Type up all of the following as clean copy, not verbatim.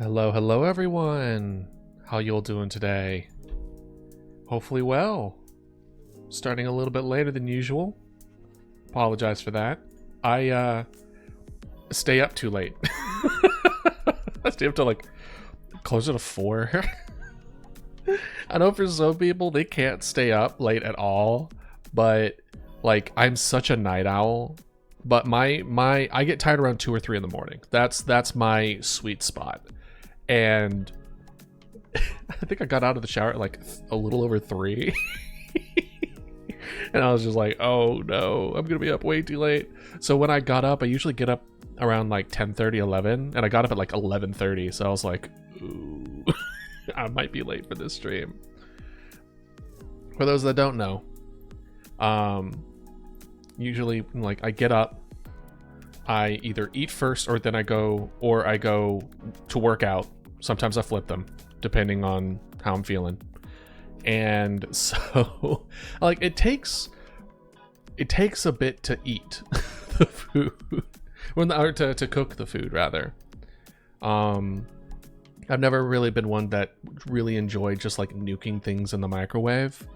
Hello everyone. How y'all doing today? Hopefully well. Starting a little bit later than usual. Apologize for that. I stay up too late. I stay up till like closer to 4. I know for some people they can't stay up late at all, but like I'm such a night owl. But my I get tired around 2 or 3 in the morning. That's my sweet spot. And I think I got out of the shower at like a little over 3. And I was just like, oh no, I'm gonna be up way too late. So when I got up, I usually get up around like 10:30, 11, and I got up at like 11:30. So I was like, ooh, I might be late for this stream. For those that don't know, usually like I get up, I either eat first or then I go to work out. Sometimes I flip them depending on how I'm feeling. And so like it takes a bit to eat the food or to cook the food rather. I've never really been one that really enjoyed just like nuking things in the microwave.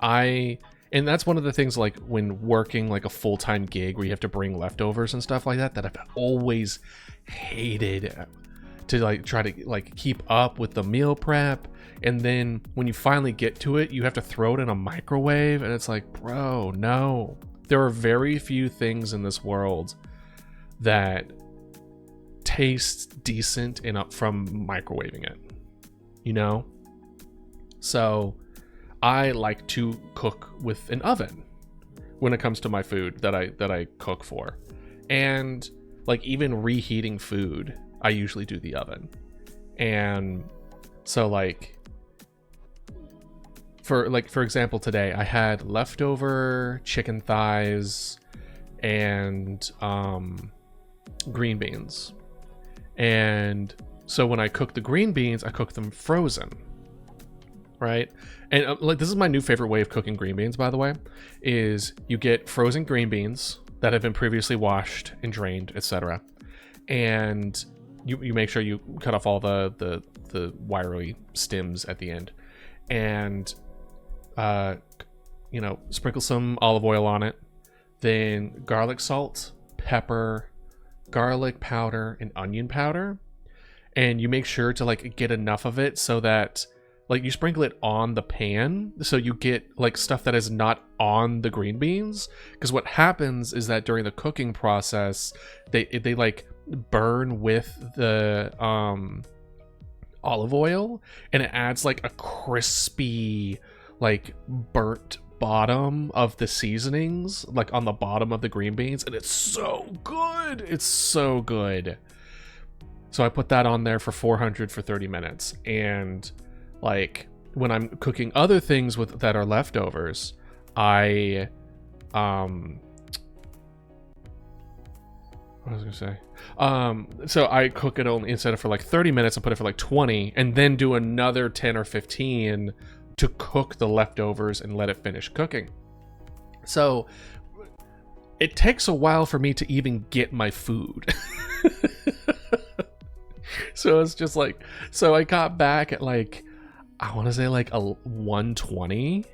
And that's one of the things like when working like a full-time gig where you have to bring leftovers and stuff like that I've always hated, to like try to like keep up with the meal prep. And then when you finally get to it, you have to throw it in a microwave, and it's like, bro, no. There are very few things in this world that taste decent from microwaving it, you know? So I like to cook with an oven when it comes to my food that I cook for. And like even reheating food, I usually do the oven. And so like for example, today I had leftover chicken thighs and green beans. And so when I cook the green beans, I cook them frozen. Right? And like this is my new favorite way of cooking green beans, by the way, is you get frozen green beans that have been previously washed and drained, etc. And you make sure you cut off all the wiry stems at the end, and sprinkle some olive oil on it, then garlic salt, pepper, garlic powder, and onion powder. And you make sure to like get enough of it so that like you sprinkle it on the pan, so you get like stuff that is not on the green beans. Because what happens is that during the cooking process, they like burn with the olive oil, and it adds like a crispy, like burnt bottom of the seasonings, like on the bottom of the green beans, and it's so good. It's so good. So I put that on there for 400 for 30 minutes, and like when I'm cooking other things that are leftovers, what was I gonna say? So I cook it only, instead of for like 30 minutes, I put it for like 20, and then do another 10 or 15 to cook the leftovers and let it finish cooking. So it takes a while for me to even get my food. So it's just like, so I got back at like, I want to say like a 1:20,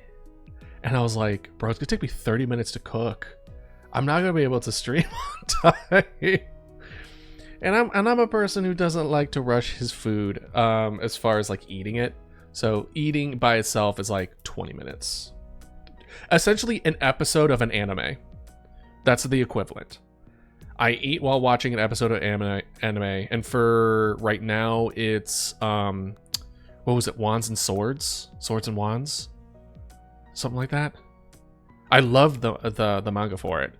and I was like, bro, it's gonna take me 30 minutes to cook. I'm not gonna be able to stream on time. And I'm a person who doesn't like to rush his food as far as like eating it. So eating by itself is like 20 minutes. Essentially an episode of an anime. That's the equivalent. I eat while watching an episode of anime, and for right now it's what was it? Wands and Swords? Swords and Wands? Something like that. I loved the manga for it.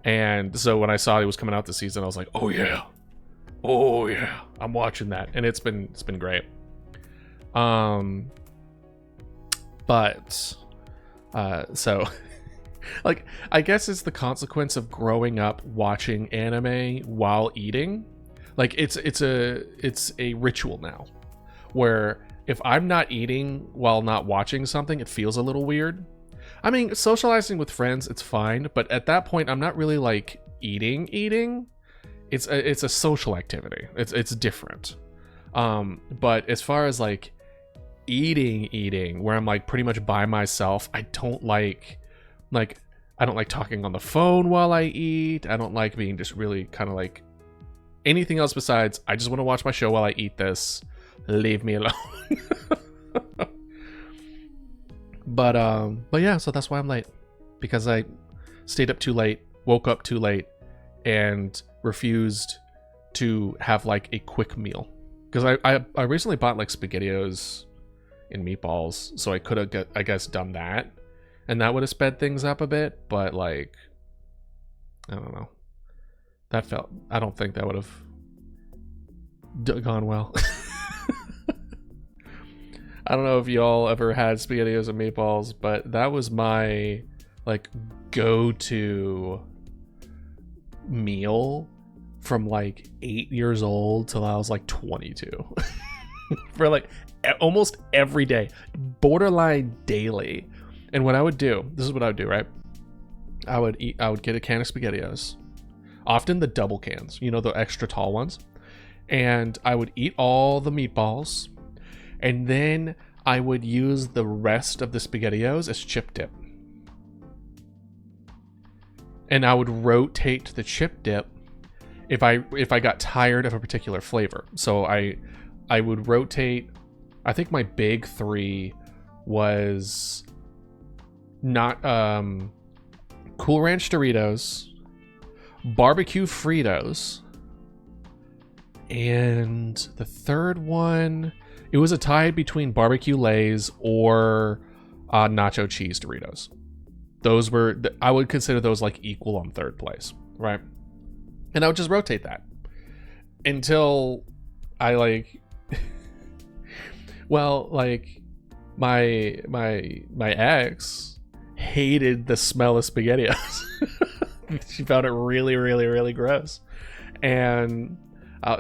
And so when I saw it was coming out this season, I was like, oh yeah, I'm watching that, and it's been great. So like I guess it's the consequence of growing up watching anime while eating. Like it's a ritual now, where if I'm not eating while not watching something, it feels a little weird. I mean, socializing with friends, it's fine, but at that point, I'm not really like eating. It's a social activity. It's different. But as far as like eating, where I'm like pretty much by myself, I don't like talking on the phone while I eat. I don't like being just really kind of like anything else besides I just want to watch my show while I eat this. Leave me alone. But yeah, so that's why I'm late, because I stayed up too late, woke up too late, and refused to have like a quick meal. Because I recently bought like SpaghettiOs and meatballs, so I could have, I guess, done that, and that would have sped things up a bit. But like, I don't know. I don't think that would have gone well. I don't know if y'all ever had SpaghettiOs and meatballs, but that was my like go-to meal from like 8 years old till I was like 22. For like almost every day, borderline daily. And what I would do, this is what I would do, right? I would get a can of SpaghettiOs, often the double cans, you know, the extra tall ones. And I would eat all the meatballs, and then I would use the rest of the SpaghettiOs as chip dip. And I would rotate the chip dip if I got tired of a particular flavor. So I would rotate. I think my big three was not Cool Ranch Doritos, barbecue Fritos, and the third one, it was a tie between barbecue Lay's or nacho cheese Doritos. Those were, I would consider those like equal on third place, right? And I would just rotate that until I like, well, like my ex hated the smell of SpaghettiOs. She found it really, really, really gross, and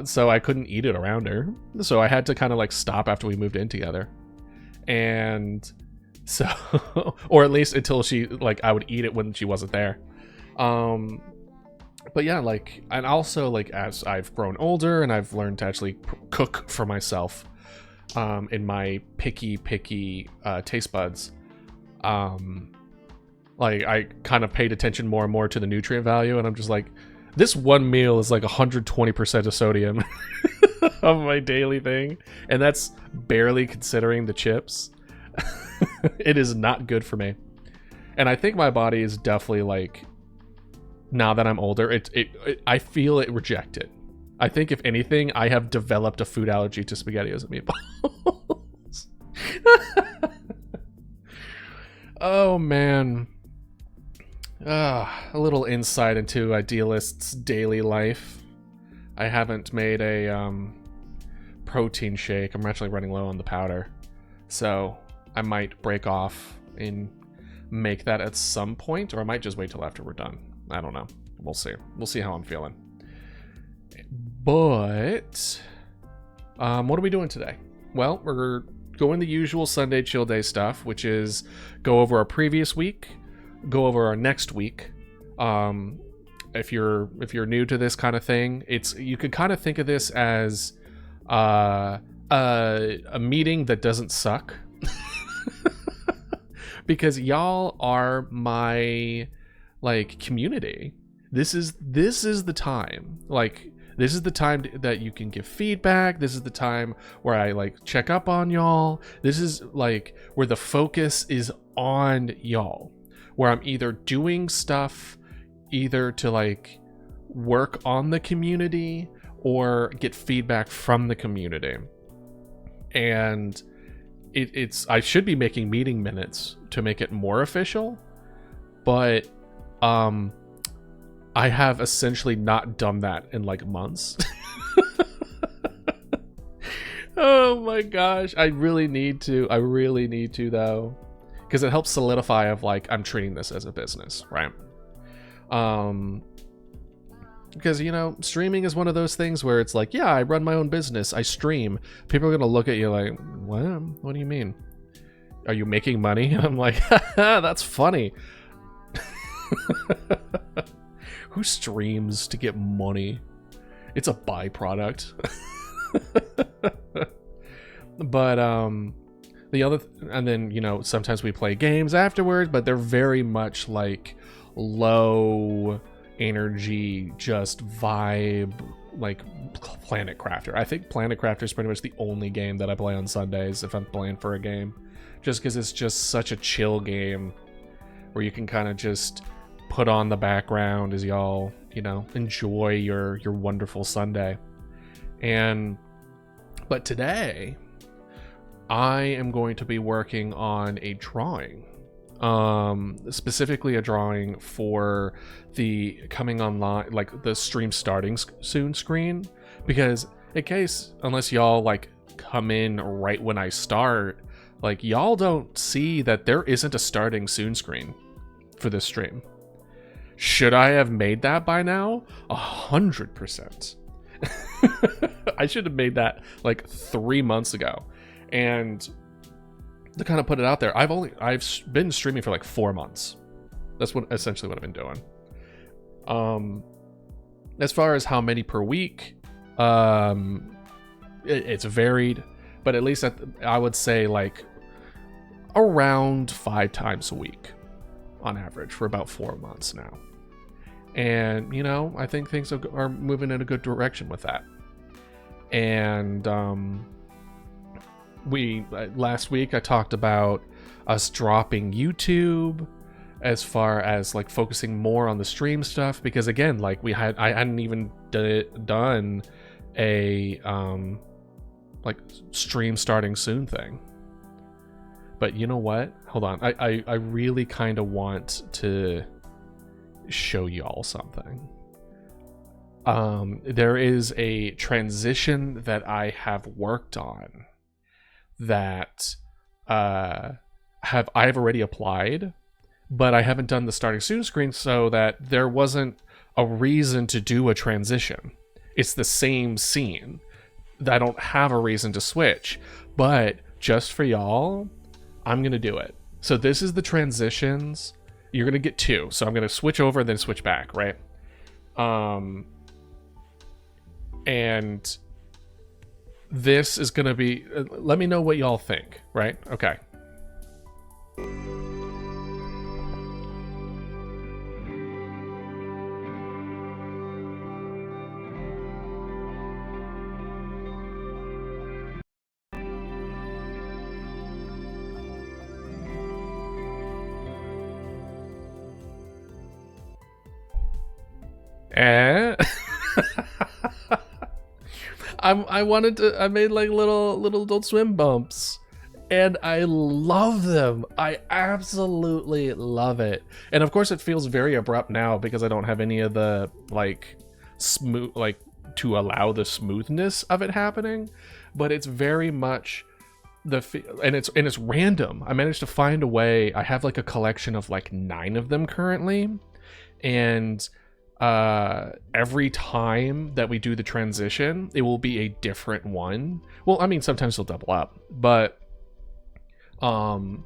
so I couldn't eat it around her. So I had to kind of like stop after we moved in together. And so, or at least until she, like, I would eat it when she wasn't there. But yeah, like, and also like as I've grown older and I've learned to actually cook for myself, in my picky taste buds, like I kind of paid attention more and more to the nutrient value, and I'm just like, this one meal is like 120% of sodium of my daily thing, and that's barely considering the chips. It is not good for me, and I think my body is definitely like, now that I'm older, I feel it rejected. I think if anything, I have developed a food allergy to SpaghettiOs and meatballs. Oh man. A little insight into Idealist's daily life. I haven't made a protein shake. I'm actually running low on the powder, so I might break off and make that at some point, or I might just wait till after we're done. I don't know. We'll see. We'll see how I'm feeling. But what are we doing today? Well, we're going the usual Sunday chill day stuff, which is go over our previous week, go over our next week. If you're new to this kind of thing, you could kind of think of this as a meeting that doesn't suck. Because y'all are my like community. This is the time. Like, this is the time that you can give feedback. This is the time where I like check up on y'all. This is like where the focus is on y'all, where I'm either doing stuff either to like work on the community or get feedback from the community. And it's I should be making meeting minutes to make it more official, but I have essentially not done that in like months. Oh my gosh, I really need to though, because it helps solidify of like I'm treating this as a business, right? Because, you know, streaming is one of those things where it's like, yeah, I run my own business, I stream. People are gonna look at you like, what do you mean? Are you making money? And I'm like, that's funny. Who streams to get money? It's a byproduct. But the other and then, you know, sometimes we play games afterwards, but they're very much like low energy, just vibe, like Planet Crafter. I think Planet Crafter is pretty much the only game that I play on Sundays if I'm playing for a game, just because it's just such a chill game where you can kind of just put on the background as y'all, you know, enjoy your wonderful Sunday. But today I am going to be working on a drawing, specifically a drawing for the coming online, like the stream starting soon screen, because unless y'all like come in right when I start, like y'all don't see that there isn't a starting soon screen for this stream. Should I have made that by now? 100%. I should have made that like 3 months ago. And to kind of put it out there, I've been streaming for like 4 months. That's essentially what I've been doing. As far as how many per week, it's varied, but at least I would say like around 5 times a week on average for about 4 months now. And, you know, I think things are moving in a good direction with that. And last week I talked about us dropping YouTube as far as like focusing more on the stream stuff, because again, like I hadn't even done a like stream starting soon thing. But you know what? Hold on. I really kind of want to show y'all something. There is a transition that I have worked on that I've already applied, but I haven't done the starting soon screen, so that there wasn't a reason to do a transition. It's the same scene. I don't have a reason to switch, but just for y'all, I'm gonna do it. So this is the transitions. You're gonna get 2. So I'm gonna switch over and then switch back, right? And this is gonna be. Let me know what y'all think, right? Okay. I made like little Adult Swim bumps, and I love them. I absolutely love it. And of course it feels very abrupt now because I don't have any of the like smooth, like to allow the smoothness of it happening, but it's very much and it's random. I managed to find a way. I have like a collection of like 9 of them currently, and every time that we do the transition, it will be a different one. Well, I mean, sometimes they'll double up, but and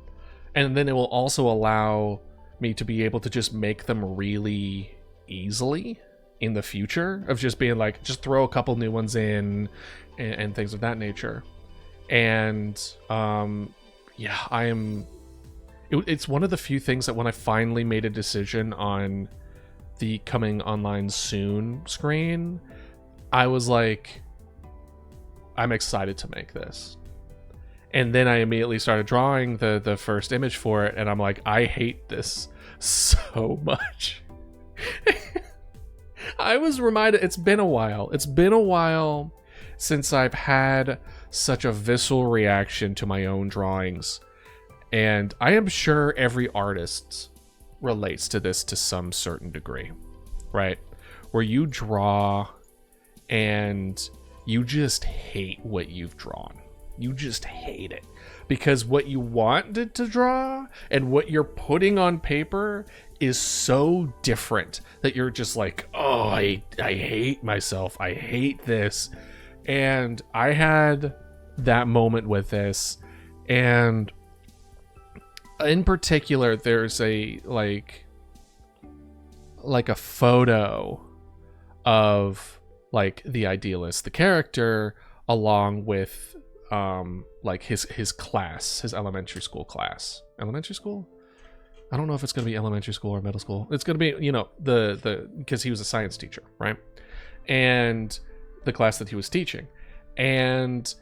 then it will also allow me to be able to just make them really easily in the future, of just being like, just throw a couple new ones in and things of that nature. And yeah, it's one of the few things that when I finally made a decision on the coming online soon screen, I was like, I'm excited to make this. And then I immediately started drawing the first image for it, and I'm like, I hate this so much. I was reminded, it's been a while since I've had such a visceral reaction to my own drawings. And I am sure every artist relates to this to some certain degree, right? Where you draw and you just hate what you've drawn. You just hate it because what you wanted to draw and what you're putting on paper is so different that you're just like, oh, I hate myself. I hate this. And I had that moment with this, and in particular, there's a like a photo of like the Idealist, the character, along with like his class, his elementary school class. Elementary school? I don't know if it's going to be elementary school or middle school. It's going to be, you know, the because he was a science teacher, right? And the class that he was teaching. And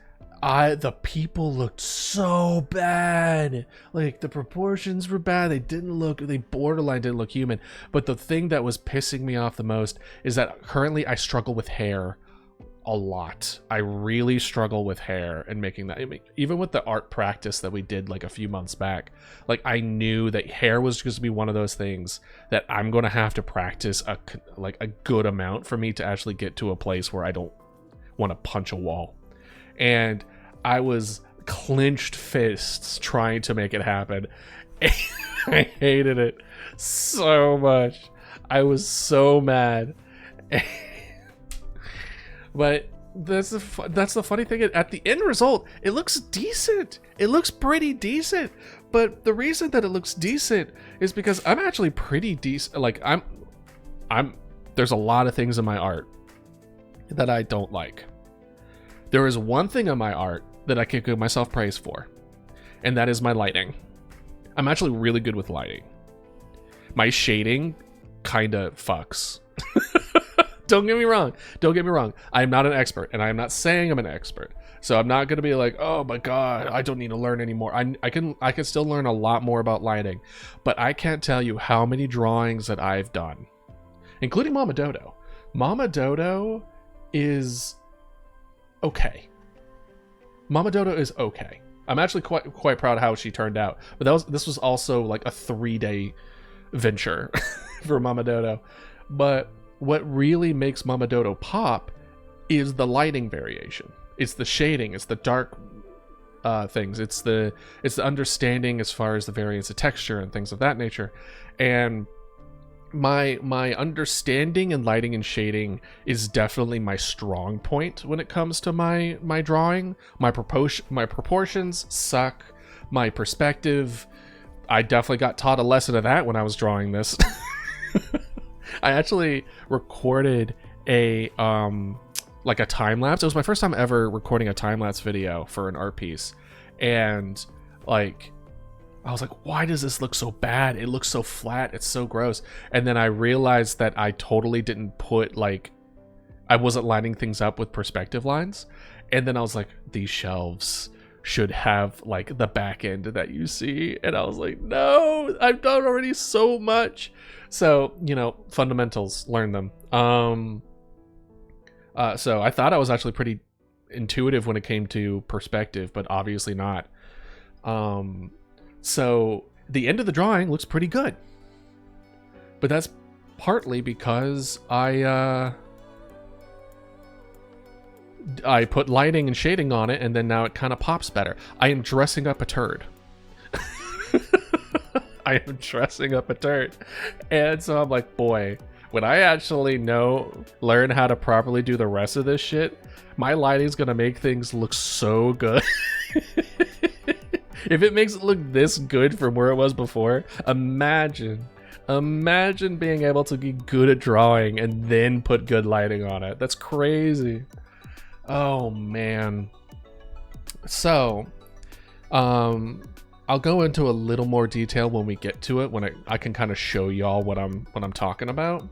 the people looked so bad. Like, the proportions were bad. They borderline didn't look human. But the thing that was pissing me off the most is that currently I struggle with hair a lot. I really struggle with hair and making that. I mean, even with the art practice that we did like a few months back, like I knew that hair was just to be one of those things that I'm going to have to practice a good amount for me to actually get to a place where I don't want to punch a wall. And I was clenched fists trying to make it happen. I hated it so much. I was so mad. But that's the funny thing. At the end result, it looks decent. It looks pretty decent. But the reason that it looks decent is because I'm actually pretty decent. Like there's a lot of things in my art that I don't like. There is one thing in my art that I can give myself praise for, and that is my lighting. I'm actually really good with lighting. My shading kind of fucks. Don't get me wrong. I am not an expert, and I am not saying I'm an expert. So I'm not going to be like, oh my God, I don't need to learn anymore. I can still learn a lot more about lighting, but I can't tell you how many drawings that I've done, including Mama Dodo. Mama Dodo is okay. Mama Dodo is okay. I'm actually quite proud of how she turned out. But this was also like a 3-day venture for Mama Dodo. But what really makes Mama Dodo pop is the lighting variation. It's the shading. It's the dark things. It's the understanding as far as the variance of texture and things of that nature. And my understanding in lighting and shading is definitely my strong point when it comes to my drawing. My proportions suck. My perspective, I definitely got taught a lesson of that when I was drawing this. I actually recorded a time lapse. It was my first time ever recording a time lapse video for an art piece, and like I was like, why does this look so bad? It looks so flat. It's so gross. And then I realized that I totally didn't put I wasn't lining things up with perspective lines. And then I was like, these shelves should have like the back end that you see. And I was like, no, I've done already so much. So, you know, fundamentals, learn them. So I thought I was actually pretty intuitive when it came to perspective, but obviously not. So the end of the drawing looks pretty good, but that's partly because I put lighting and shading on it, and then now it kind of pops better. I am dressing up a turd. I am dressing up a turd. And so I'm like, boy, when I actually learn how to properly do the rest of this shit, my lighting's gonna make things look so good. If it makes it look this good from where it was before, imagine being able to be good at drawing and then put good lighting on it. That's crazy. Oh man. So, I'll go into a little more detail when we get to it, when I can kind of show y'all what I'm talking about.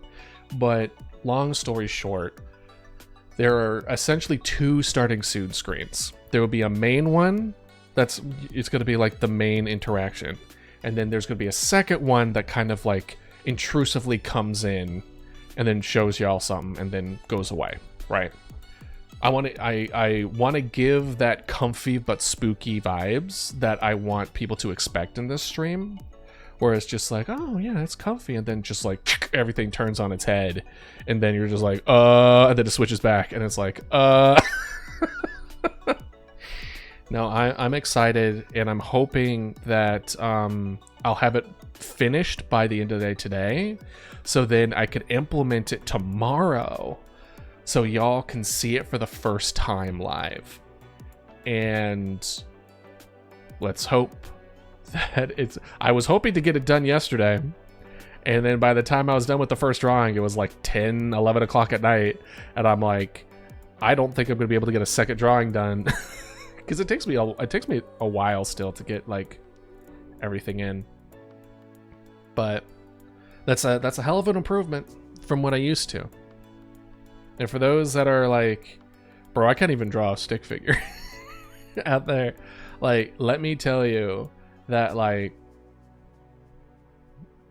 But long story short, there are essentially 2 starting soon screens. There will be a main one. It's going to be like the main interaction. And then there's going to be a second one that kind of like intrusively comes in and then shows y'all something and then goes away, right? I want to give that comfy but spooky vibes that I want people to expect in this stream, where it's just like, oh yeah, it's comfy, and then just like everything turns on its head, and then you're just like, and then it switches back, and it's like, No, I'm excited, and I'm hoping that I'll have it finished by the end of the day today, so then I could implement it tomorrow, so y'all can see it for the first time live. And let's hope that I was hoping to get it done yesterday, and then by the time I was done with the first drawing, it was like 10, 11 o'clock at night, and I'm like, I don't think I'm going to be able to get a second drawing done because it takes me a while still to get like everything in. But that's a hell of an improvement from what I used to. And for those that are like, bro, I can't even draw a stick figure out there, like, let me tell you that, like,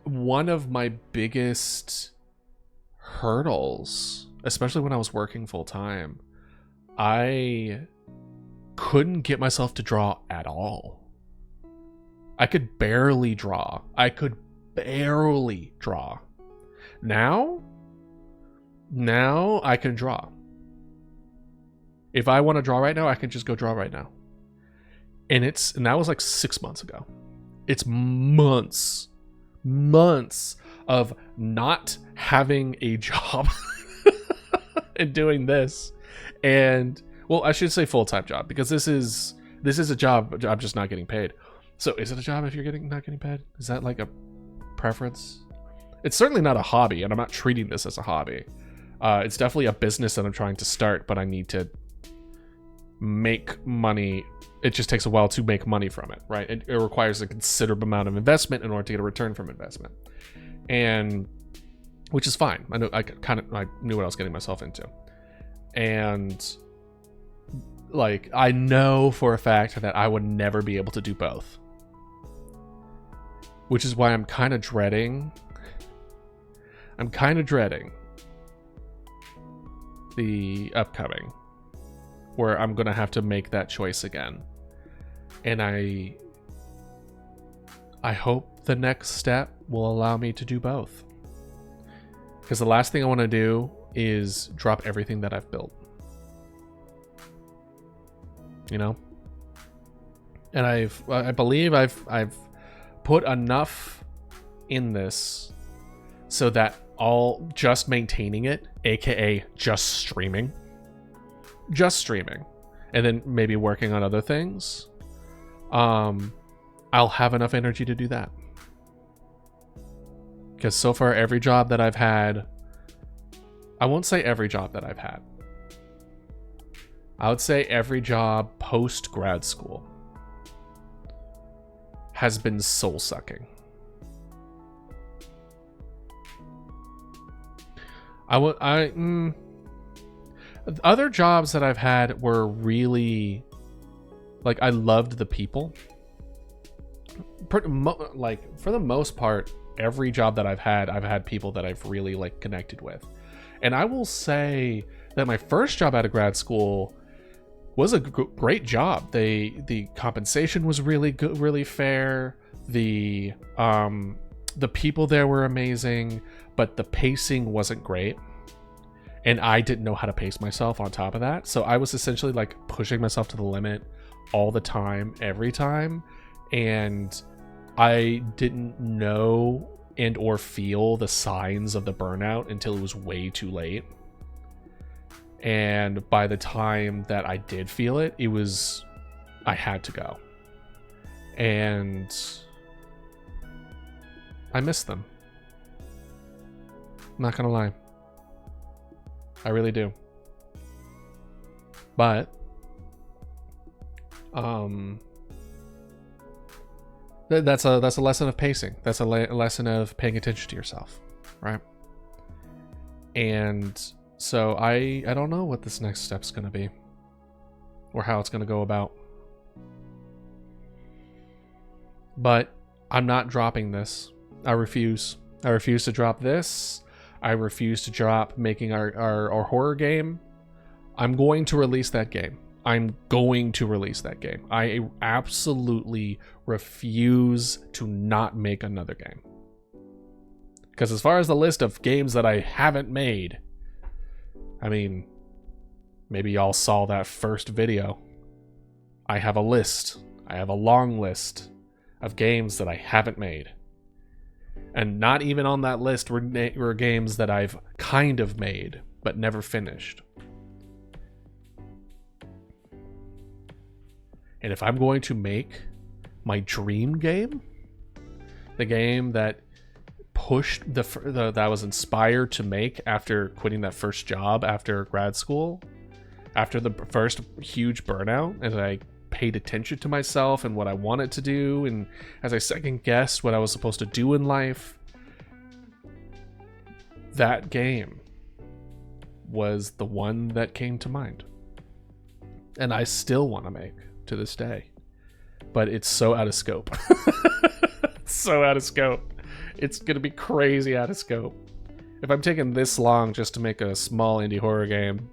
one of my biggest hurdles, especially when I was working full time, I couldn't get myself to draw at all. I could barely draw. Now I can draw. If I want to draw right now, I can just go draw right now. And that was like 6 months ago. It's months of not having a job and doing this. And, well, I should say full-time job, because this is a job. I'm just not getting paid. So is it a job if you're not getting paid? Is that like a preference? It's certainly not a hobby, and I'm not treating this as a hobby. It's definitely a business that I'm trying to start, but I need to make money. It just takes a while to make money from it, right? It requires a considerable amount of investment in order to get a return from investment, and which is fine. I knew what I was getting myself into, and like, I know for a fact that I would never be able to do both, which is why I'm kind of dreading the upcoming, where I'm gonna have to make that choice again. And I hope the next step will allow me to do both, because the last thing I want to do is drop everything that I've built, you know. And I believe I've put enough in this so that all just maintaining it, aka just streaming, and then maybe working on other things, I'll have enough energy to do that. Because so far, every job that I've had, I won't say every job that I've had, I would say every job post grad school has been soul sucking. Other jobs that I've had were really, like, I loved the people. Like, for the most part, every job that I've had people that I've really, like, connected with. And I will say that my first job out of grad school was a great job. The compensation was really good, really fair. The people there were amazing, but the pacing wasn't great. And I didn't know how to pace myself on top of that. So I was essentially like pushing myself to the limit all the time, every time. And I didn't know and or feel the signs of the burnout until it was way too late. And by the time that I did feel it, I had to go. And I miss them. I'm not gonna lie. I really do. But that's a lesson of pacing. That's a lesson of paying attention to yourself, right? And so I don't know what this next step's going to be, or how it's going to go about. But I'm not dropping this. I refuse. I refuse to drop this. I refuse to drop making our horror game. I'm going to release that game. I absolutely refuse to not make another game. Because as far as the list of games that I haven't made, I mean, maybe y'all saw that first video. I have a list. I have a long list of games that I haven't made. And not even on that list were games that I've kind of made, but never finished. And if I'm going to make my dream game, the game that pushed that I was inspired to make after quitting that first job after grad school, after the first huge burnout, and I paid attention to myself and what I wanted to do, and as I second guessed what I was supposed to do in life, that game was the one that came to mind. And I still want to make to this day. But it's so out of scope. So out of scope. It's going to be crazy out of scope. If I'm taking this long just to make a small indie horror game,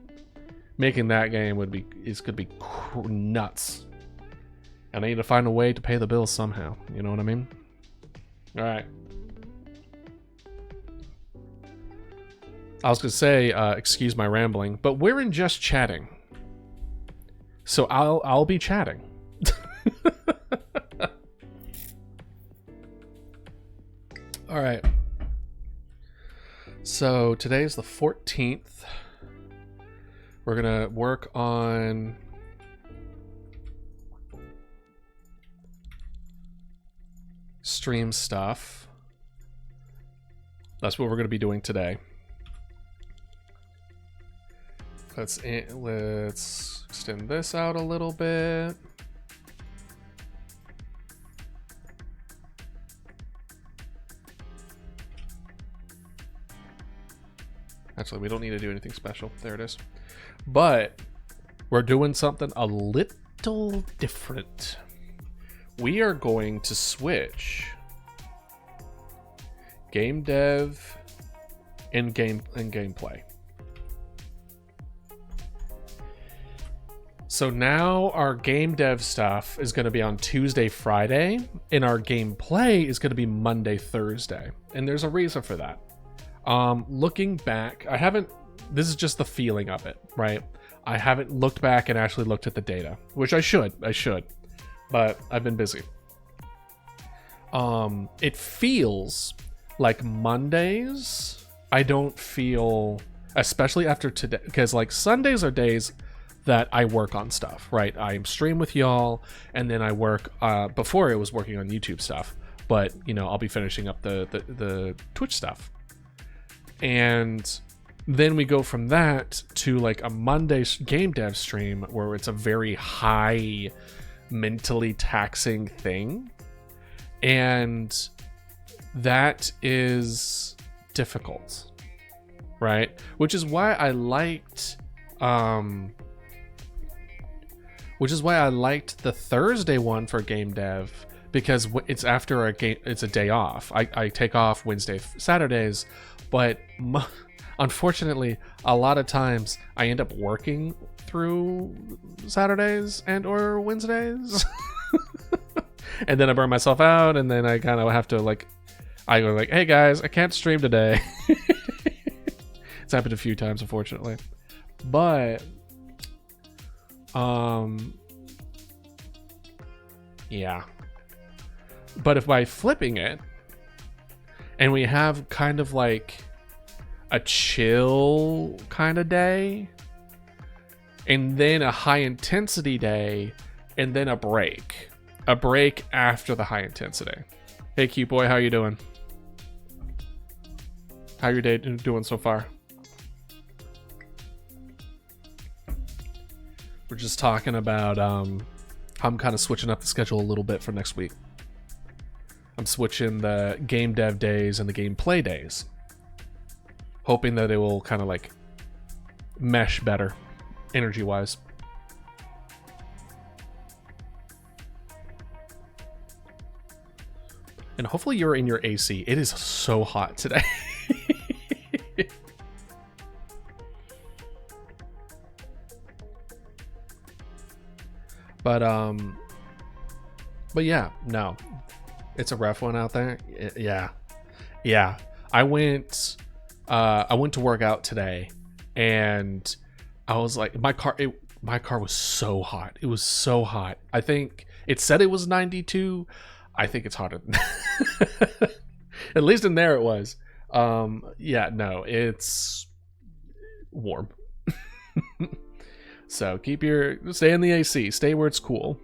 making that game is going to be nuts. And I need to find a way to pay the bills somehow. You know what I mean? All right. I was going to say, excuse my rambling, but we're in just chatting. So I'll be chatting. All right. So today's the 14th. We're going to work on stream stuff. That's what we're going to be doing today. Let's extend this out a little bit. Actually, we don't need to do anything special. There it is. But we're doing something a little different. We are going to switch game dev and gameplay. So now our game dev stuff is going to be on Tuesday, Friday, and our gameplay is going to be Monday, Thursday. And there's a reason for that. Looking back, this is just the feeling of it, right? I haven't looked back and actually looked at the data, which I should, but I've been busy. It feels like Mondays, I don't feel, especially after today, because like Sundays are days that I work on stuff, right? I stream with y'all, and then I work, before I was working on YouTube stuff, but you know, I'll be finishing up the Twitch stuff. And then we go from that to like a Monday game dev stream where it's a very high mentally taxing thing. And that is difficult, right? Which is why I liked the Thursday one for game dev, because it's after a game, it's a day off. I take off Wednesday, Saturdays, but unfortunately, a lot of times I end up working through Saturdays and or Wednesdays. And then I burn myself out, and then I kind of have to I go like, hey guys, I can't stream today. It's happened a few times, unfortunately. But yeah. But if by flipping it, and we have kind of like a chill kind of day, and then a high intensity day, and then a break after the high intensity. Hey cute boy, how you doing? How your day doing so far? We're just talking about how I'm kind of switching up the schedule a little bit for next week. I'm switching the game dev days and the gameplay days, hoping that it will kind of like mesh better energy wise. And hopefully you're in your AC. It is so hot today. But yeah, no, it's a rough one out there. Yeah. I went to work out today, and I was like, my car was so hot. It was so hot. I think it said it was 92. I think it's hotter than that. At least in there it was. Yeah, no, it's warm. So stay in the AC, stay where it's cool.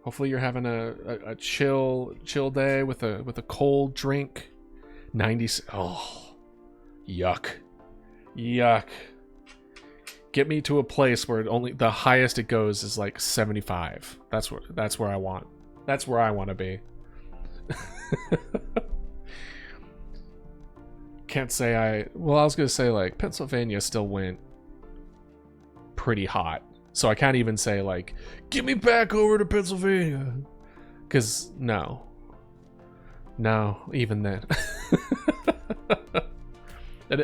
Hopefully you're having a chill day with a cold drink. 90. Oh, yuck. Get me to a place where only the highest it goes is like 75. That's where I want. That's where I want to be. Can't say well, I was gonna say like Pennsylvania still went pretty hot, so I can't even say like get me back over to Pennsylvania, because no, even then.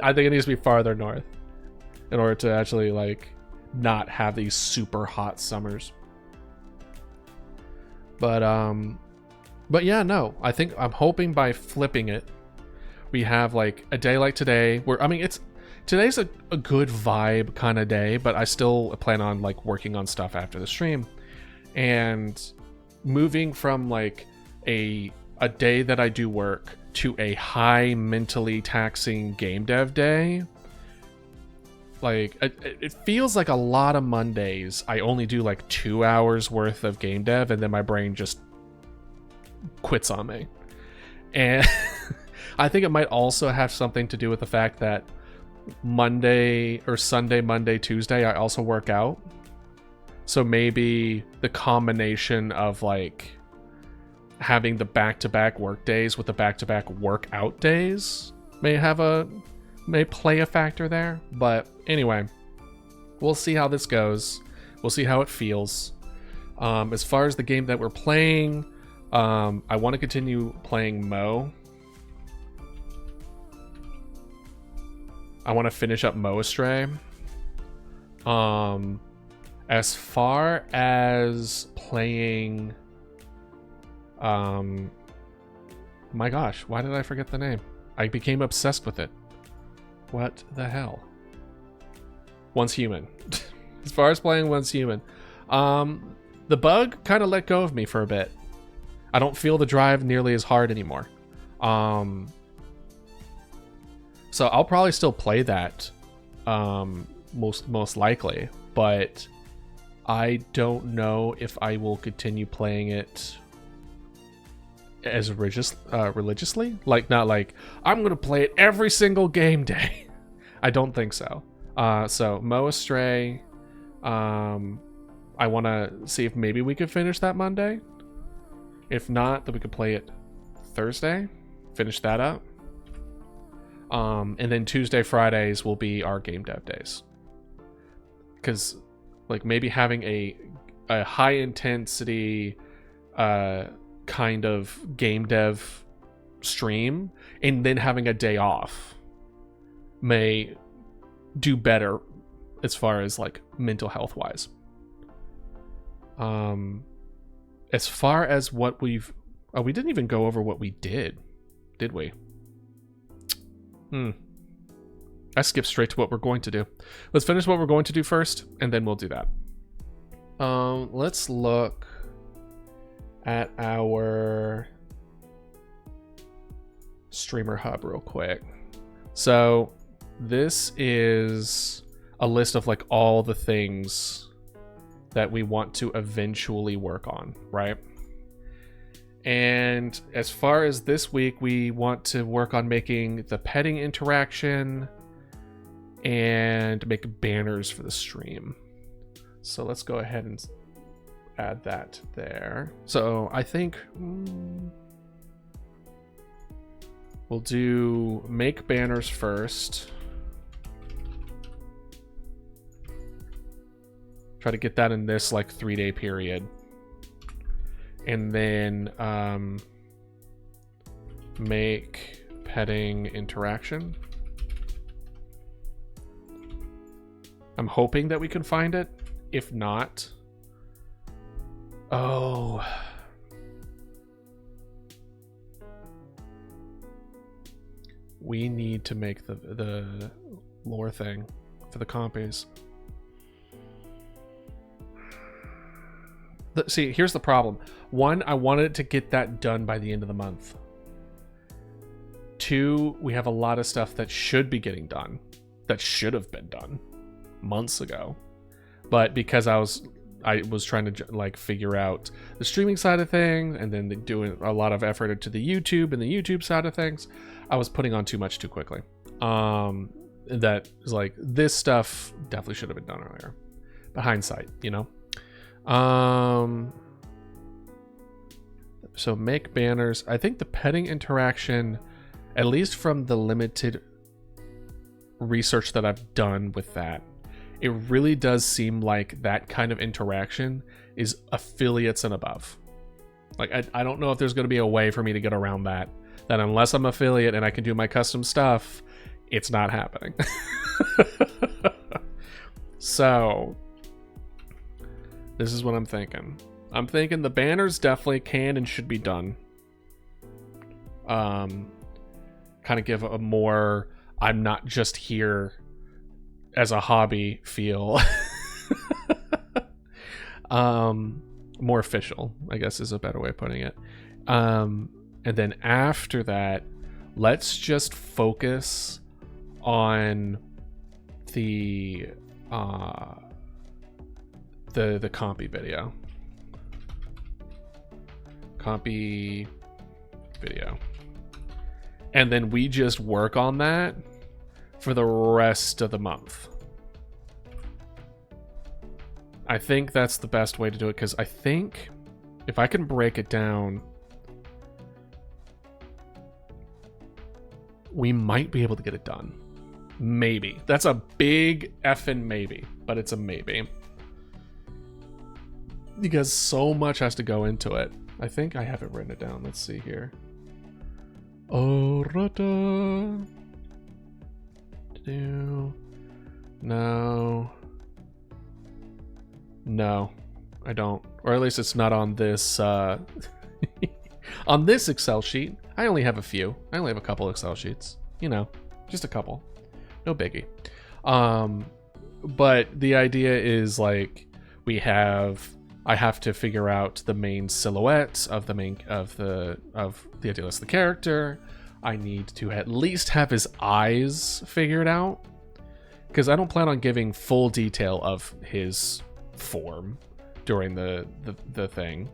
I think it needs to be farther north in order to actually like not have these super hot summers. But yeah, no, I'm hoping by flipping it, we have like a day like today where, I mean, today's a good vibe kind of day, but I still plan on like working on stuff after the stream, and moving from like a day that I do work to a high mentally taxing game dev day. Like it feels like a lot of Mondays I only do like 2 hours worth of game dev, and then my brain just quits on me. And I think it might also have something to do with the fact that Monday or Sunday, Monday, Tuesday, I also work out. So maybe the combination of like having the back-to-back work days with the back-to-back workout days may play a factor there. But anyway, we'll see how this goes. We'll see how it feels. As far as the game that we're playing, I want to continue playing Mo. I want to finish up Mo Astray. As far as playing, my gosh, why did I forget the name? I became obsessed with it. What the hell? Once Human. As far as playing Once Human, the bug kind of let go of me for a bit. I don't feel the drive nearly as hard anymore. So I'll probably still play that, most likely, but I don't know if I will continue playing it as religiously. Like, not like I'm gonna play it every single game day. I don't think so. So Mo Astray, I want to see if maybe we could finish that Monday. If not, then we could play it Thursday, finish that up. And then Tuesday, Fridays will be our game dev days. Because, like, maybe having a high intensity kind of game dev stream and then having a day off may do better as far as like mental health wise. As far as what we didn't even go over what we did we? I skipped straight to what we're going to do. Let's finish what we're going to do first, and then we'll do that. Let's look at our streamer hub real quick. So this is a list of like all the things that we want to eventually work on, right? And as far as this week, we want to work on making the petting interaction and make banners for the stream. So let's go ahead and add that there. So I think we'll do make banners first. Try to get that in this like 3-day period. And then make petting interaction. I'm hoping that we can find it. If not, oh, we need to make the lore thing for the compies. See, here's the problem. 1, I wanted to get that done by the end of the month. 2, we have a lot of stuff that should be getting done, that should have been done months ago. But because I was trying to like figure out the streaming side of things and then doing a lot of effort into the YouTube and the YouTube side of things, I was putting on too much too quickly. that is like, this stuff definitely should have been done earlier. But hindsight, you know. So make banners. I think the petting interaction, at least from the limited research that I've done with that, it really does seem like that kind of interaction is affiliates and above. Like, I don't know if there's going to be a way for me to get around that unless I'm affiliate and I can do my custom stuff, it's not happening. So this is what I'm thinking. I'm thinking the banners definitely can and should be done. Kind of give a more, I'm not just here as a hobby feel. More official, I guess, is a better way of putting it. And then after that, let's just focus on the compy video. Compy video. And then we just work on that for the rest of the month. I think that's the best way to do it, because I think if I can break it down, we might be able to get it done. Maybe. That's a big effing maybe, but it's a maybe. Because so much has to go into it. I think I have it written it down. Let's see here. Orata. No. No, I don't. Or at least it's not on this on this Excel sheet. I only have a few. I only have a couple Excel sheets. You know, just a couple. No biggie. But the idea is like I have to figure out the main silhouette of the idealist, the character. I need to at least have his eyes figured out, because I don't plan on giving full detail of his form during the thing.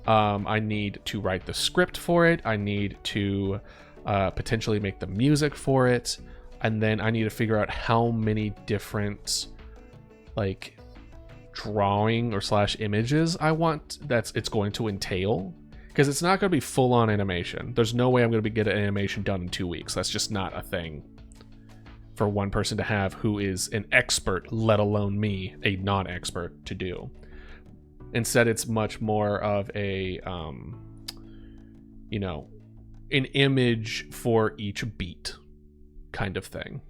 I need to write the script for it. I need to potentially make the music for it, and then I need to figure out how many different like drawing or / images I want it's going to entail, because it's not going to be full-on animation. There's no way I'm going to get an animation done in 2 weeks. That's just not a thing for one person to have who is an expert, let alone me, a non-expert, to do. Instead, it's much more of a an image for each beat kind of thing.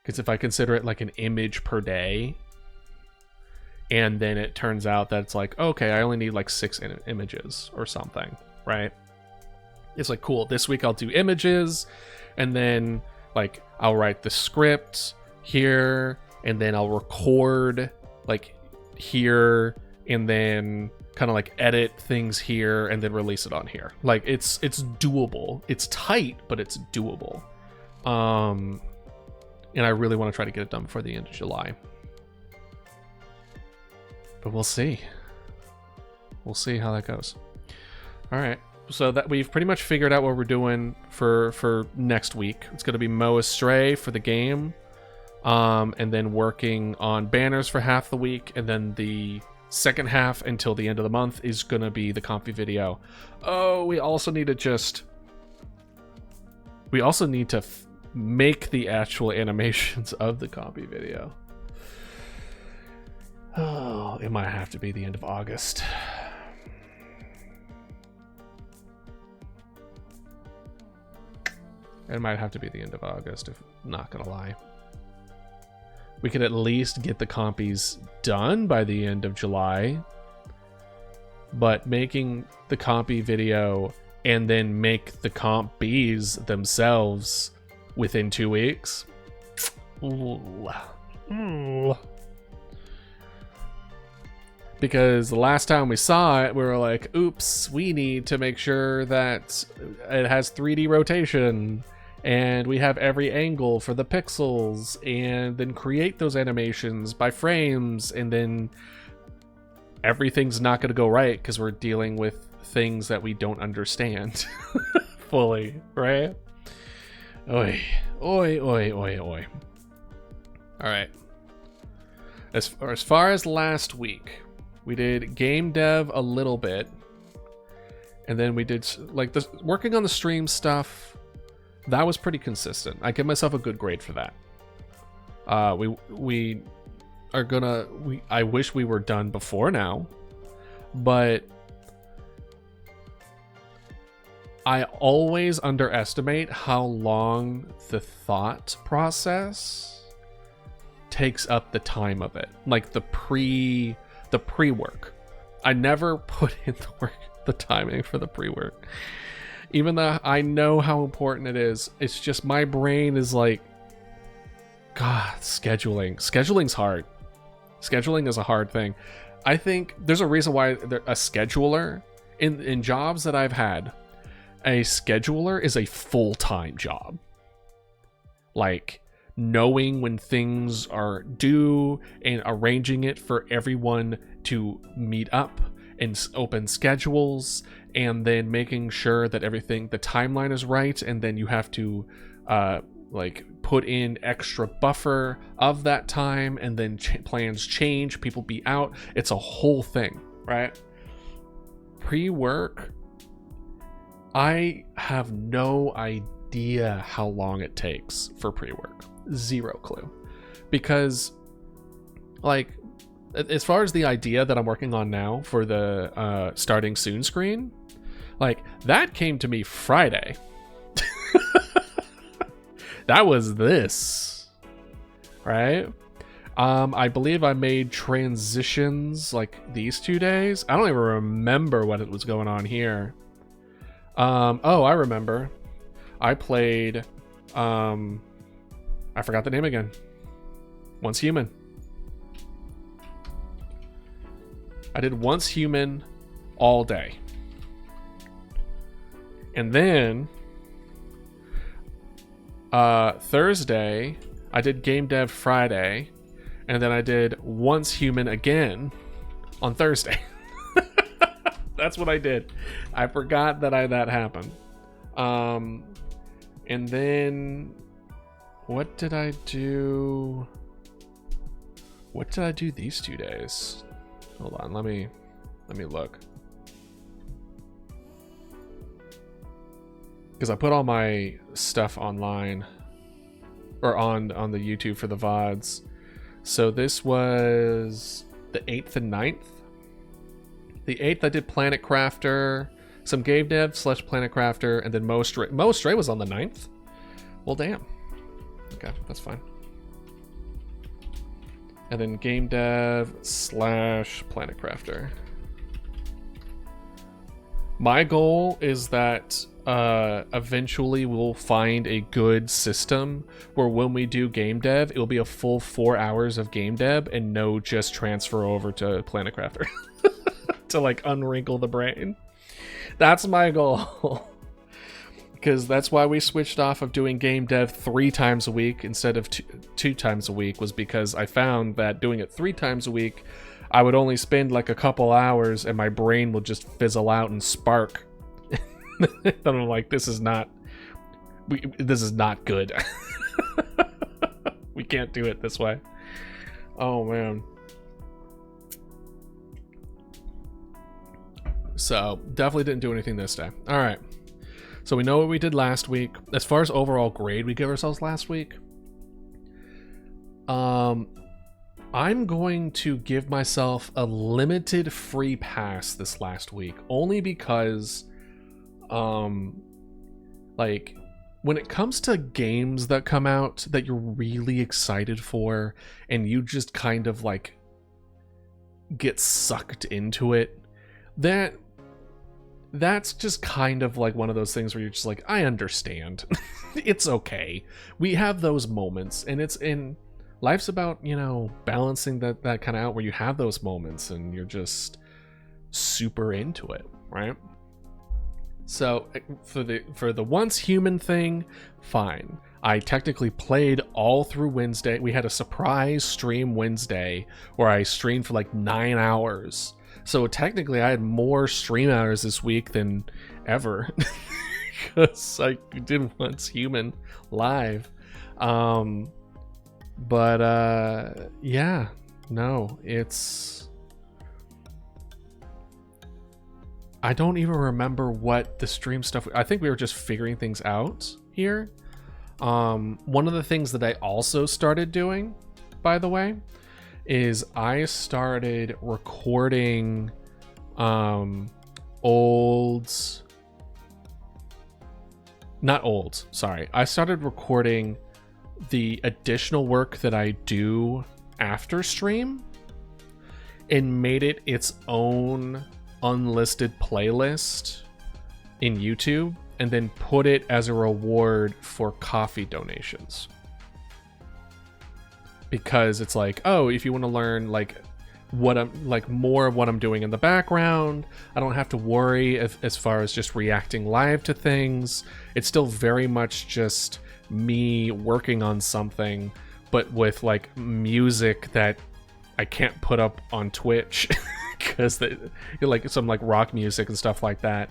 Because if I consider it like an image per day, and then it turns out that it's like, okay, I only need like 6 images or something, right? It's like, cool, this week I'll do images, and then like I'll write the script here, and then I'll record like here, and then kind of like edit things here, and then release it on here. Like it's doable. It's tight, but it's doable. And I really want to try to get it done before the end of July. But we'll see. We'll see how that goes. All right. So that we've pretty much figured out what we're doing for next week. It's going to be Mow Astray for the game. And then working on banners for half the week. And then the second half until the end of the month is going to be the compy video. Oh, we also need to make the actual animations of the copy video. Oh, it might have to be the end of August. It might have to be the end of August, if not gonna lie. We could at least get the compies done by the end of July, but making the compy video and then make the comp bees themselves within 2 weeks. Because the last time we saw it, we were like, oops, we need to make sure that it has 3D rotation, and we have every angle for the pixels, and then create those animations by frames, and then everything's not going to go right because we're dealing with things that we don't understand fully, right? Oi, oi, oi, oi, oi. All right. As far as last week, we did game dev a little bit, and then we did like the working on the stream stuff. That was pretty consistent. I give myself a good grade for that. We are gonna. I wish we were done before now, but I always underestimate how long the thought process takes up the time of it. Like the pre-work. I never put in the timing for the pre-work. Even though I know how important it is, it's just my brain is like, God, scheduling. Scheduling's hard. Scheduling is a hard thing. I think there's a reason why a scheduler in jobs that I've had, a scheduler is a full-time job. Like knowing when things are due and arranging it for everyone to meet up and open schedules, and then making sure that everything, the timeline is right, and then you have to like put in extra buffer of that time, and then plans change, people be out. It's a whole thing, right? Pre-work, I have no idea how long it takes for pre-work. Zero clue. Because, like, as far as the idea that I'm working on now for the starting soon screen, like, that came to me Friday. That was this, right? I believe I made transitions like these 2 days. I don't even remember what it was going on here. Oh, I remember. I played, I forgot the name again. Once Human. I did Once Human all day. And then Thursday, I did Game Dev Friday, and then I did Once Human again on Thursday. That's what I did. I forgot that that happened. And then what did I do? What did I do these 2 days? Hold on, let me look. Because I put all my stuff online, or on the YouTube for the VODs. So this was the 8th and 9th. The 8th I did Planet Crafter, some Game Dev / Planet Crafter, and then Mo Stray was on the 9th. Well, damn. Okay, that's fine. And then Game Dev / Planet Crafter. My goal is that eventually we'll find a good system where when we do game dev, it'll be a full 4 hours of game dev and no just transfer over to Planet Crafter to like unwrinkle the brain. That's my goal. Because that's why we switched off of doing game dev 3 times a week instead of two times a week, was because I found that doing it 3 times a week, I would only spend like a couple hours and my brain will just fizzle out and spark. And I'm like, this is not good. We can't do it this way. Oh man. So definitely didn't do anything this day. All right. So we know what we did last week. As far as overall grade we give ourselves last week, I'm going to give myself a limited free pass this last week, only because like when it comes to games that come out that you're really excited for and you just kind of like get sucked into it, that's just kind of like one of those things where you're just like, I understand. It's okay. We have those moments, and it's in life's about, you know, balancing that kind of out where you have those moments and you're just super into it, right? So for the Once Human thing, fine. I technically played all through Wednesday. We had a surprise stream Wednesday where I streamed for like 9 hours. So technically I had more stream hours this week than ever. because I did once human live. But yeah, no, it's, I don't even remember what the stream stuff, I think we were just figuring things out here. One of the things that I also started doing, by the way, is I started recording I started recording the additional work that I do after stream and made it its own unlisted playlist in YouTube, and then put it as a reward for coffee donations. Because it's like, oh, if you want to learn like what I'm like, more of what I'm doing in the background, I don't have to worry as far as just reacting live to things. It's still very much just me working on something, but with like music that I can't put up on Twitch because they like some like rock music and stuff like that,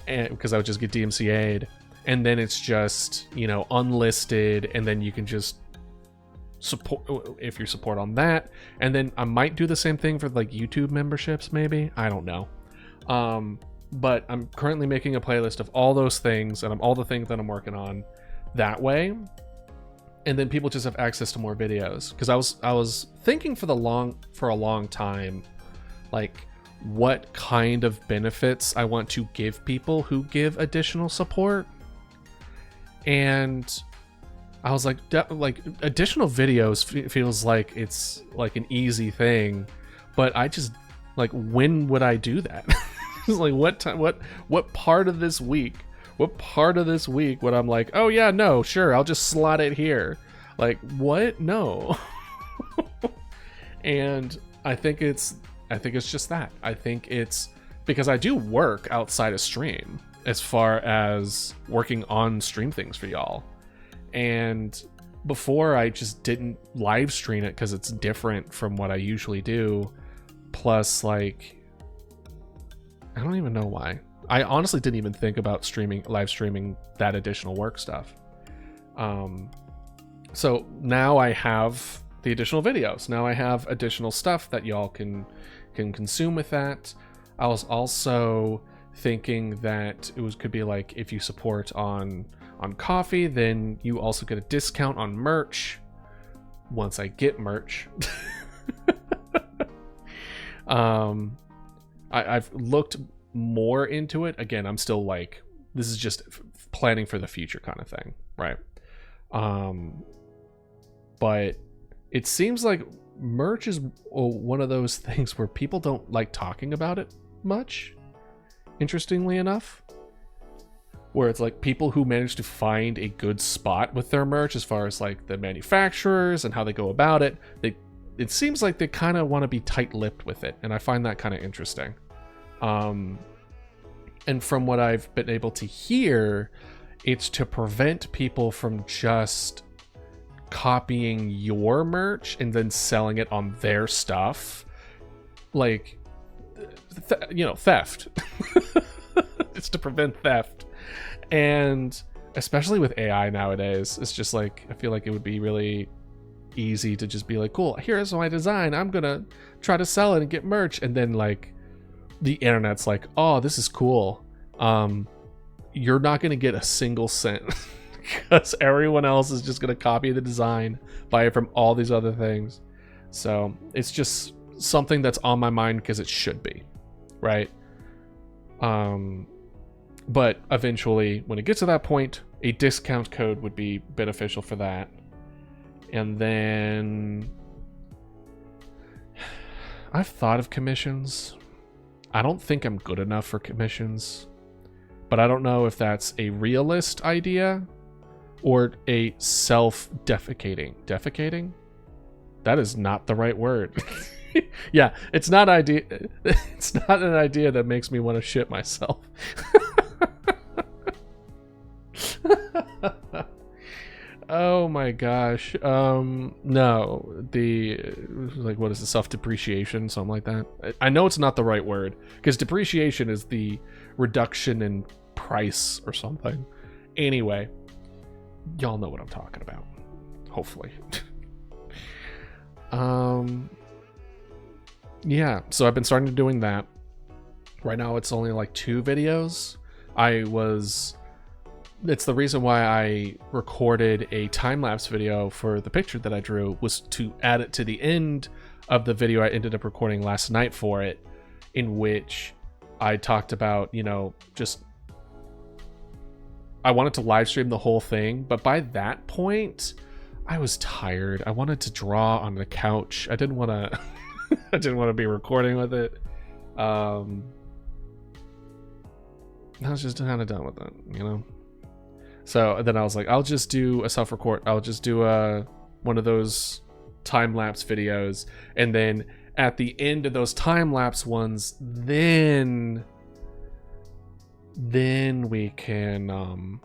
and because I would just get DMCA'd, and then it's just, you know, unlisted, and then you can just support if you support on that, and then I might do the same thing for like YouTube memberships, maybe, I don't know. But I'm currently making a playlist of all those things and all the things that I'm working on that way, and then people just have access to more videos. Because I was thinking for a long time, like what kind of benefits I want to give people who give additional support, and I was like additional videos feels like it's like an easy thing, but I just like, when would I do that? It's like, what part of this week when I'm like, oh yeah, no, sure, I'll just slot it here. Like, what? No. And I think it's just that. I think it's because I do work outside of stream as far as working on stream things for y'all. And before, I just didn't live stream it because it's different from what I usually do. Plus, like, I don't even know why. I honestly didn't even think about live streaming that additional work stuff. So now I have the additional videos. Now I have additional stuff that y'all can consume with that. I was also thinking that could be like, if you support on Coffee, then you also get a discount on merch once I get merch. I've looked more into it. Again, I'm still like, this is just planning for the future kind of thing, right? But it seems like merch is one of those things where people don't like talking about it much, interestingly enough. Where it's like people who manage to find a good spot with their merch, as far as like the manufacturers and how they go about it, it seems like they kind of want to be tight-lipped with it, and I find that kind of interesting. And from what I've been able to hear, it's to prevent people from just copying your merch and then selling it on their stuff, like theft. It's to prevent theft. And especially with AI nowadays, it's just like, I feel like it would be really easy to just be like, cool, here's my design, I'm gonna try to sell it and get merch, and then like the internet's like, oh, this is cool, you're not gonna get a single cent because everyone else is just gonna copy the design, buy it from all these other things. So it's just something that's on my mind because it should be, right? But eventually, when it gets to that point, a discount code would be beneficial for that. And then I've thought of commissions. I don't think I'm good enough for commissions, but I don't know if that's a realist idea or a defecating. That is not the right word. Yeah, it's not an idea that makes me want to shit myself. Oh my gosh. No, like, what is it, self-depreciation, something like that? I know it's not the right word, because depreciation is the reduction in price or something. Anyway, y'all know what I'm talking about, hopefully. Yeah, so I've been starting to doing that. Right now it's only like 2 videos. It's the reason why I recorded a time-lapse video for the picture that I drew, was to add it to the end of the video I ended up recording last night for it, in which I talked about, you know, just I wanted to live stream the whole thing, but by that point I was tired. I wanted to draw on the couch. I didn't want to I didn't want to be recording with it. I was just kind of done with it, you know. So then I was like, I'll just do a self-record. I'll just do one of those time-lapse videos, and then at the end of those time-lapse ones, then we can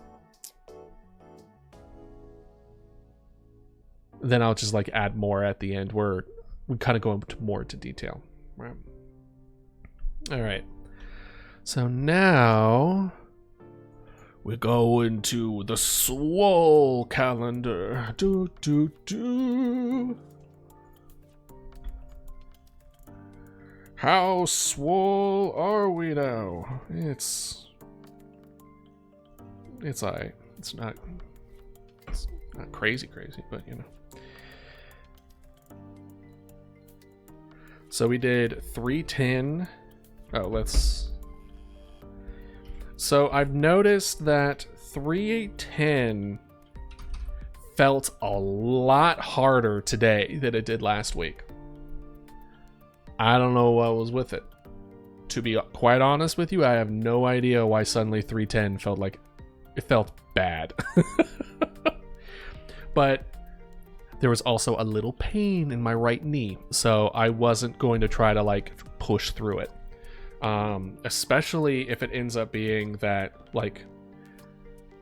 then I'll just like add more at the end where we kind of go more into detail. Right. All right. So now we go into the Swole calendar. How swole are we now? It's alright. It's not crazy, but you know. So we did 310. So I've noticed that 310 felt a lot harder today than it did last week. I don't know what was with it. To be quite honest with you, I have no idea why suddenly 310 felt like it felt bad. But there was also a little pain in my right knee, so I wasn't going to try to like push through it. Especially if it ends up being that like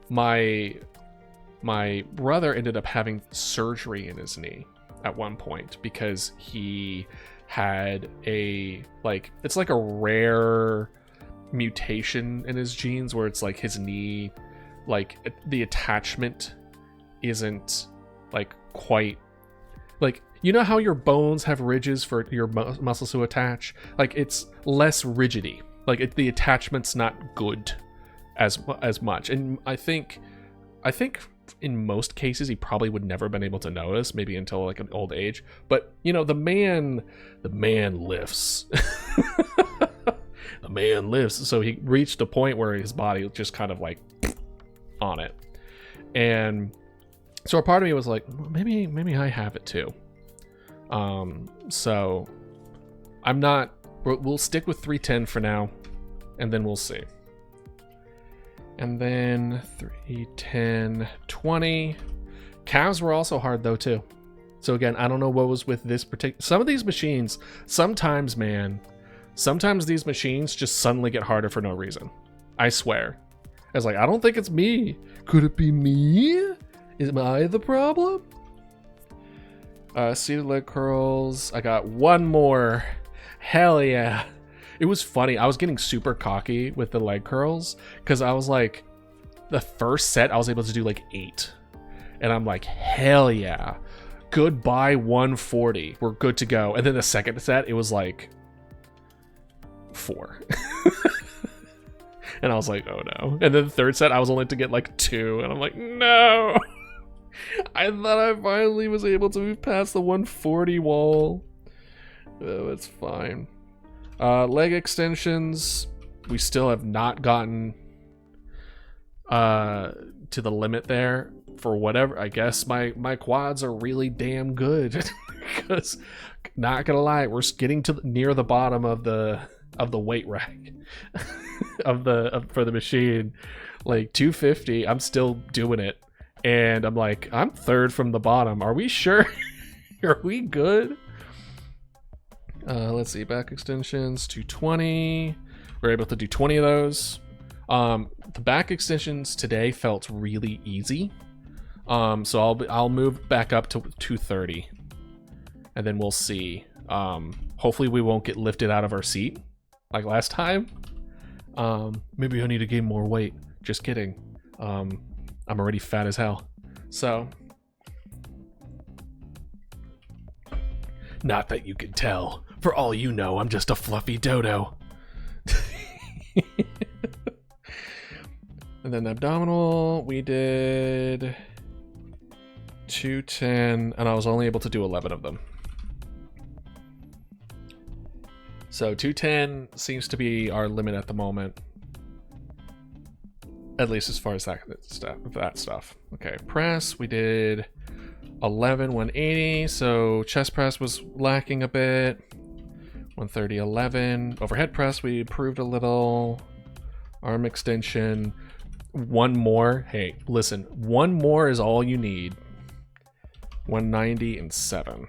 my brother ended up having surgery in his knee at one point because he had it's like a rare mutation in his genes where it's like his knee, like the attachment isn't like quite like, you know how your bones have ridges for your muscles to attach? Like, it's less rigidity. Like, the attachment's not good as much. And I think in most cases he probably would never been able to notice, maybe until like an old age. But you know, the man lifts. The man lifts. So he reached a point where his body was just kind of like on it. And so a part of me was like, well, maybe I have it too. So we'll stick with 310 for now, and then we'll see. And then 310, 20. Calves were also hard though too. So again, I don't know what was with this particular. Some of these machines, sometimes these machines just suddenly get harder for no reason. I swear. I was like, I don't think it's me. Could it be me? Am I the problem? Seated leg curls. I got one more. Hell yeah. It was funny. I was getting super cocky with the leg curls because I was like, the first set I was able to do like 8. And I'm like, hell yeah. Goodbye 140. We're good to go. And then the second set, it was like 4. And I was like, oh no. And then the third set, I was only to get like 2. And I'm like, no. I thought I finally was able to move past the 140 wall. Oh, it's fine. Leg extensions, we still have not gotten to the limit there for whatever. I guess my quads are really damn good because, not gonna lie, we're getting to near the bottom of the weight rack for the machine. Like 250, I'm still doing it. And I'm like, I'm 3rd from the bottom. Are we sure? Are we good? Let's see, back extensions, 220. We're able to do 20 of those. The back extensions today felt really easy. So I'll move back up to 230. And then we'll see. Hopefully we won't get lifted out of our seat like last time. Maybe I need to gain more weight. Just kidding. I'm already fat as hell. So, not that you can tell. For all you know, I'm just a fluffy dodo. And then abdominal, we did 210, and I was only able to do 11 of them. So 210 seems to be our limit at the moment. At least as far as that stuff. Okay, press, we did 11, 180. So chest press was lacking a bit. 130, 11. Overhead press, we improved a little. Arm extension. One more. Hey, listen, one more is all you need. 190 and 7.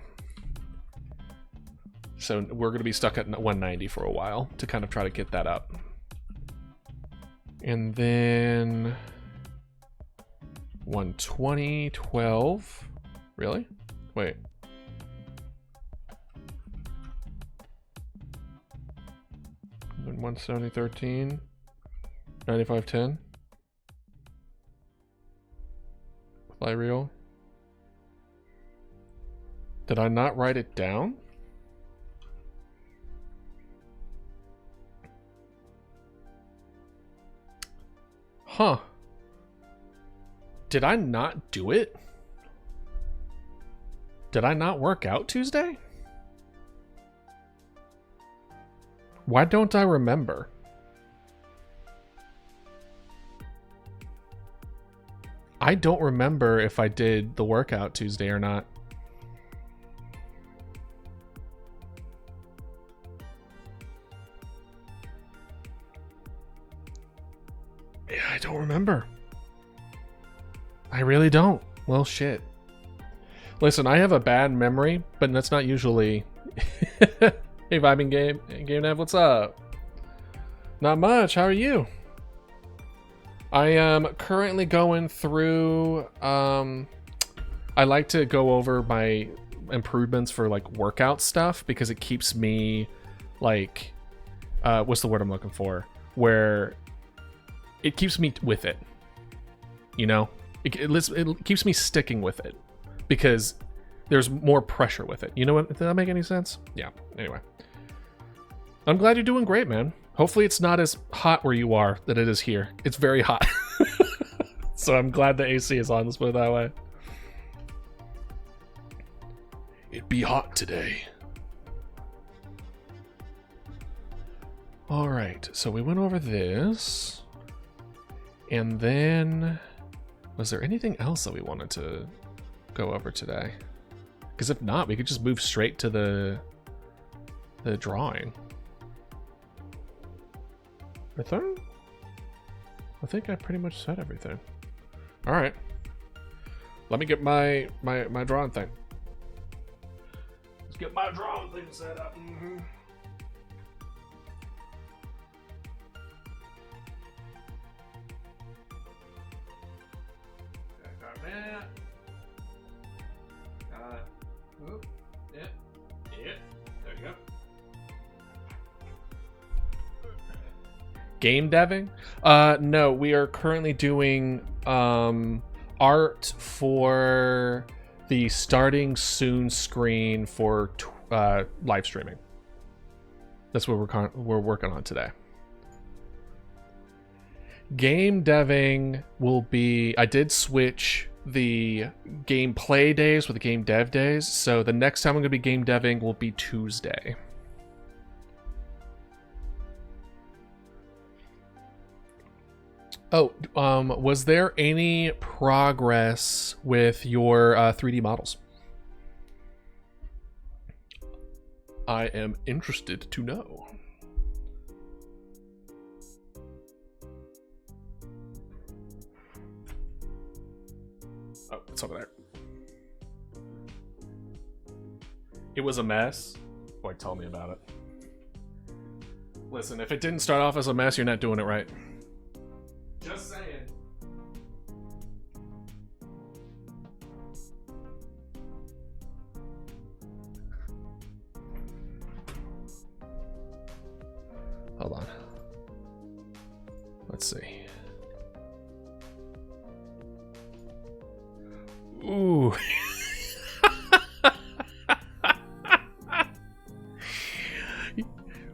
So we're going to be stuck at 190 for a while to kind of try to get that up. And then 120, 12. Really? Wait. And 170, 13. 95, 10. Fly reel. Did I not write it down? Huh. Did I not do it? Did I not work out Tuesday? Why don't I remember? I don't remember if I did the workout Tuesday or not. Yeah, I don't remember. I really don't. Well, shit. Listen, I have a bad memory, but that's not usually... Hey, Vibing Game Nav, what's up? Not much, how are you? I am currently going through, I like to go over my improvements for like workout stuff because it keeps me like, what's the word I'm looking for? Where it keeps me with it, you know? It keeps me sticking with it because there's more pressure with it. You know what? Did that make any sense? Yeah, anyway. I'm glad you're doing great, man. Hopefully it's not as hot where you are than it is here. It's very hot. So I'm glad the AC is on, let's put it that way. It'd be hot today. All right, so we went over this. And then, was there anything else that we wanted to go over today? Because if not, we could just move straight to the drawing. I think I pretty much said everything. All right. Let me get my drawing thing. Let's get my drawing thing set up. Mm-hmm. Got that. Oop. Yeah. Yeah. There you go. Game deving? No, we are currently doing art for the starting soon screen for live streaming. That's what we're working on today. Game deving will be, I did switch the gameplay days with the game dev days, so the next time I'm going to be game deving will be Tuesday. Oh, was there any progress with your 3D models? I am interested to know. Oh, it's over there. It was a mess. Boy, tell me about it. Listen, if it didn't start off as a mess, you're not doing it right. Just saying. Hold on. Let's see.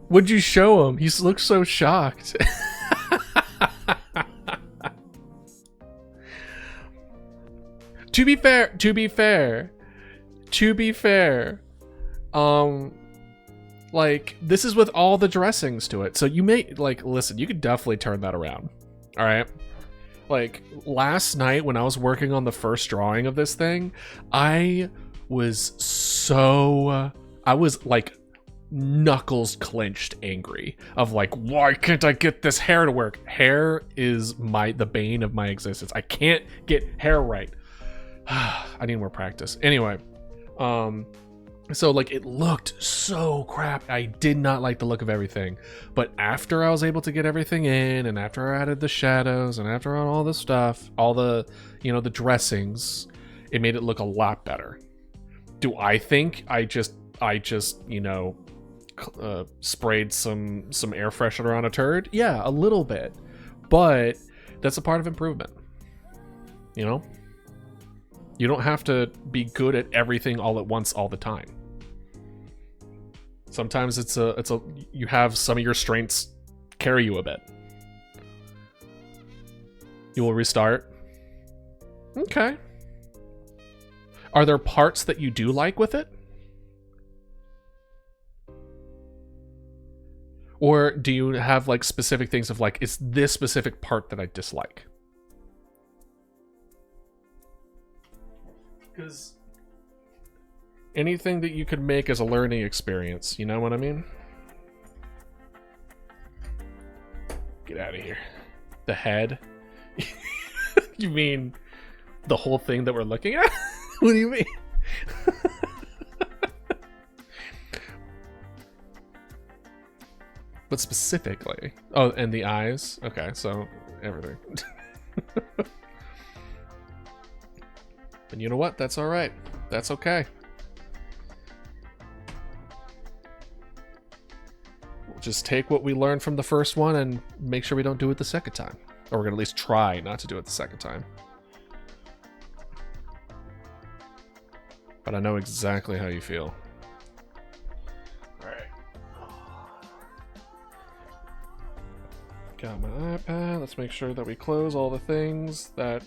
What'd you show him? He looks so shocked. To be fair, like, this is with all the dressings to it. So you may, like, listen, you could definitely turn that around. All right. Like, last night when I was working on the first drawing of this thing, I was like knuckles clenched angry of like, why can't I get this hair to work? Hair is the bane of my existence. I can't get hair right. I need more practice. Anyway, so like it looked so crap. I did not like the look of everything. But after I was able to get everything in, and after I added the shadows, and after all the stuff, all the, you know, the dressings, it made it look a lot better. Do I think I just you know, sprayed some air freshener on a turd? Yeah, a little bit. But that's a part of improvement. You know? You don't have to be good at everything all at once all the time. Sometimes it's a you have some of your strengths carry you a bit. You will restart. Okay. Are there parts that you do like with it? Or do you have like specific things of like, it's this specific part that I dislike? Because anything that you could make as a learning experience, you know what I mean? Get out of here. The head? You mean the whole thing that we're looking at? What do you mean? But specifically? Oh, and the eyes? Okay, so everything. And you know what? That's all right. That's okay. We'll just take what we learned from the first one and make sure we don't do it the second time. Or we're going to at least try not to do it the second time. But I know exactly how you feel. All right. Got my iPad. Let's make sure that we close all the things that...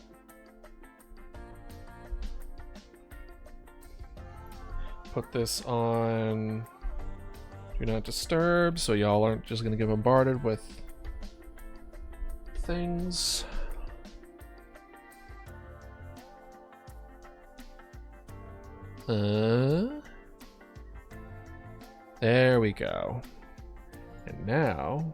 Put this on Do Not Disturb, so y'all aren't just gonna get bombarded with things. There we go. And now